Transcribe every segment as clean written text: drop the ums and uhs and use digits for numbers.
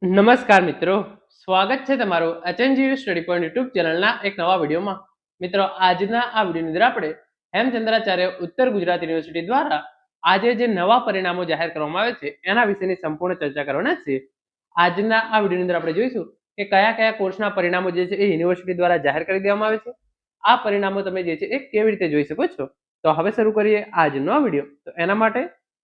નમસ્કાર મિત્રો, સ્વાગત છે તમારું એચએનજીયુ સ્ટડી પોઈન્ટ યુટ્યુબ ચેનલના એક નવા વિડીયોમાં. મિત્રો, આજના આ વિડીયોની અંદર આપણે હેમચંદ્રાચાર્ય ઉત્તર ગુજરાત યુનિવર્સિટી દ્વારા આજે જે નવા પરિણામો જાહેર કરવામાં આવે છે એના વિશેની સંપૂર્ણ ચર્ચા કરવાના છીએ. આજના આ વિડીયોની અંદર આપણે જોઈશું કે કયા કયા કોર્સના પરિણામો જે છે એ યુનિવર્સિટી દ્વારા જાહેર કરી દેવામાં આવે છે. આ પરિણામો તમે જે છે એ કેવી રીતે જોઈ શકો છો. તો હવે શરૂ કરીએ આજનો આ વિડીયો. તો એના માટે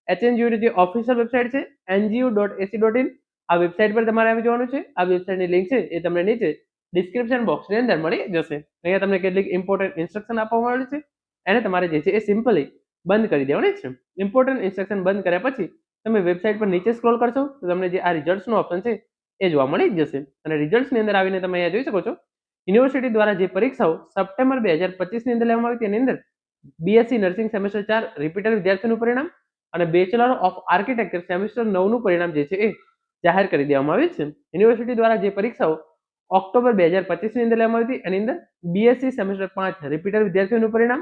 એચએનજીયુની જે ઓફિશિયલ વેબસાઇટ છે ngu.ac.in, આ વેબસાઇટ પર તમારે આવી જવાનું છે. આ વેબસાઇટની લિંક છે એ તમને નીચે ડિસ્ક્રિપ્શન બોક્સની અંદર મળી જશે. અહીંયા તમને કેટલીક ઇમ્પોર્ટન્ટ ઇન્સ્ટ્રક્શન આપવામાં આવેલી છે, એને તમારે જે છે એ સિમ્પલી બંધ કરી દેવાની છે. ઇમ્પોર્ટન્ટ ઇન્સ્ટ્રક્શન બંધ કર્યા પછી તમે વેબસાઇટ પર નીચે સ્ક્રોલ કરશો તો તમને જે આ રિઝલ્ટ્સનો ઓપ્શન છે એ જોવા મળી જશે. અને રિઝલ્ટ્સની અંદર આવીને તમે અહીંયા જોઈ શકો છો યુનિવર્સિટી દ્વારા જે પરીક્ષાઓ સપ્ટેમ્બર 2025 ની અંદર લેવામાં આવી તેની અંદર બીએસસી નર્સિંગ સેમેસ્ટર 4 રિપીટર વિદ્યાર્થીનું પરિણામ અને બેચલર ઓફ આર્કિટેક્ચર સેમેસ્ટર 9 નું પરિણામ જે છે એ જાહેર કરી દેવામાં આવી છે. યુનિવર્સિટી દ્વારા જે પરીક્ષાઓ ઓક્ટોબર 2025 ની અંદર લેવામાં આવી હતી એની અંદર બીએસસી સેમેસ્ટર 5 રિપીટર વિદ્યાર્થીઓનું પરિણામ,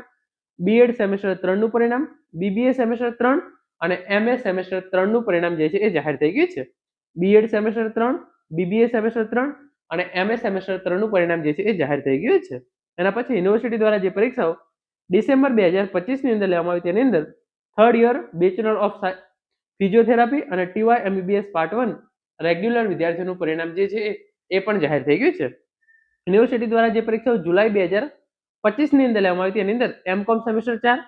બીએડ સેમેસ્ટર 3 નું પરિણામ, બીબીએ સેમેસ્ટર 3 અને એમએ સેમેસ્ટર 3 નું પરિણામ જે છે એ જાહેર થઈ ગયું છે. બીએડ સેમેસ્ટર 3, બીબીએ સેમેસ્ટર 3 અને એમએ સેમેસ્ટર 3 નું પરિણામ જે છે એ જાહેર થઈ ગયું છે. એના પછી યુનિવર્સિટી દ્વારા જે પરીક્ષાઓ ડિસેમ્બર 2025 ની અંદર લેવામાં આવી તેની અંદર third year bachelor of physiotherapy અને ટીવાય એમબીબીએસ પાર્ટ 1 રેગ્યુલર વિદ્યાર્થીઓનું પરિણામ જે છે એ પણ જાહેર થઈ ગયું છે. યુનિવર્સિટી દ્વારા જે પરીક્ષાઓ જુલાઈ 2025 ની અંદર લેવામાં આવી તેની અંદર MCom semester 4,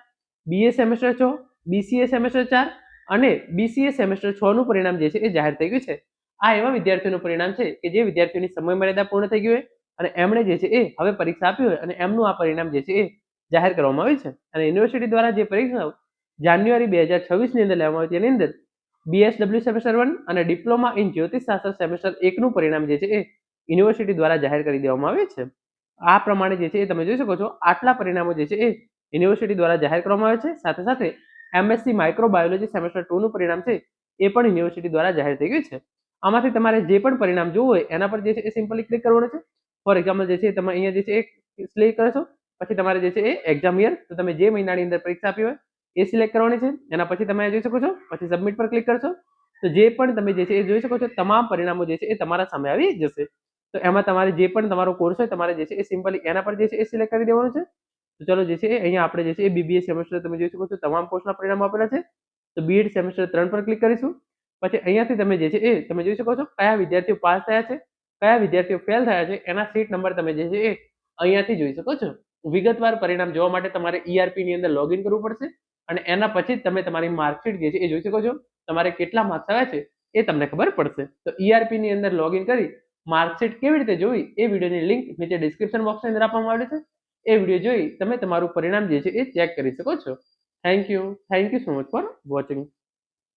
BA semester 6, BCA semester 4 અને બીસીએ સેમેસ્ટર 6 નું પરિણામ જે છે એ જાહેર થઈ ગયું છે. આ એવા વિદ્યાર્થીઓનું પરિણામ છે કે જે વિદ્યાર્થીઓની સમય મર્યાદા પૂર્ણ થઈ ગઈ હોય અને એમણે જે છે એ હવે પરીક્ષા આપી હોય અને એમનું આ પરિણામ જે છે એ જાહેર કરવામાં આવ્યું છે. અને યુનિવર્સિટી દ્વારા જે પરીક્ષાઓ જાન્યુઆરી 2026 ની અંદર લેવામાં આવી તેની અંદર બીએસડબલ્યુ સેમેસ્ટર 1 અને ડિપ્લોમા ઇન જ્યોતિષશાસ્ત્ર સેમેસ્ટર 1 નું પરિણામ જે છે એ યુનિવર્સિટી દ્વારા જાહેર કરી દેવામાં આવ્યું છે. આ પ્રમાણે જે છે એ તમે જોઈ શકો છો આટલા પરિણામો જે છે એ યુનિવર્સિટી દ્વારા જાહેર કરવામાં આવે છે. સાથે સાથે એમએસસી માઇક્રોબાયોલોજી સેમેસ્ટર 2 નું પરિણામ છે એ પણ યુનિવર્સિટી દ્વારા જાહેર થઈ ગયું છે. આમાંથી તમારે જે પણ પરિણામ જોવું હોય એના પર જે છે એ સિમ્પલી ક્લિક કરવાનું છે. ફોર એક્ઝામ્પલ જે છે તમે અહીંયા જે છે એ ક્લિક કરશો પછી તમારે જે છે એ એક્ઝામ યર, તો તમે જે મહિનાની અંદર પરીક્ષા આપી હોય એ સિલેક્ટ કરવાની છે. એના પછી તમે જોઈ શકો છો, પછી સબમિટ પર ક્લિક કરશો તો જે પણ તમે જે છે એ જોઈ શકો છો તમામ પરિણામો જે છે એ તમારા સામે આવી જશે. તો એમાં તમારે જે પણ તમારો કોર્સ હોય તમારે જે છે એ સિમ્પલી એના પર જે છે એ સિલેક્ટ કરી દેવાનું છે. તો ચલો જે છે અહીંયા આપણે જે છે એ બીબીએ સેમેસ્ટર તમે જોઈ શકો છો તમામ કોર્સના પરિણામો આપેલા છે. તો બીએડ સેમેસ્ટર 3 પર ક્લિક કરીશું. પછી અહીંયાથી તમે જે છે એ તમે જોઈ શકો છો કયા વિદ્યાર્થીઓ પાસ થયા છે, કયા વિદ્યાર્થીઓ ફેલ થયા છે, એના સીટ નંબર તમે જે છે એ અહીંયાથી જોઈ શકો છો. વિગતવાર પરિણામ જોવા માટે તમારે ઈઆરપી ની અંદર લોગિન કરવું પડશે અને એના પછી તમે તમારી માર્કશીટ જે છે એ જોઈ શકો છો. તમારે કેટલા માર્ક્સ આવ્યા છે એ તમને ખબર પડશે. તો ઈઆરપી ની અંદર લોગિન કરી માર્કશીટ કેવી રીતે જોવી એ વિડીયોની લિંક નીચે ડિસ્ક્રિપ્શન બોક્સની અંદર આપવામાં આવેલી છે. એ વિડીયો જોઈ તમે તમારું પરિણામ જે છે એ ચેક કરી શકો છો. Thank you so much for watching.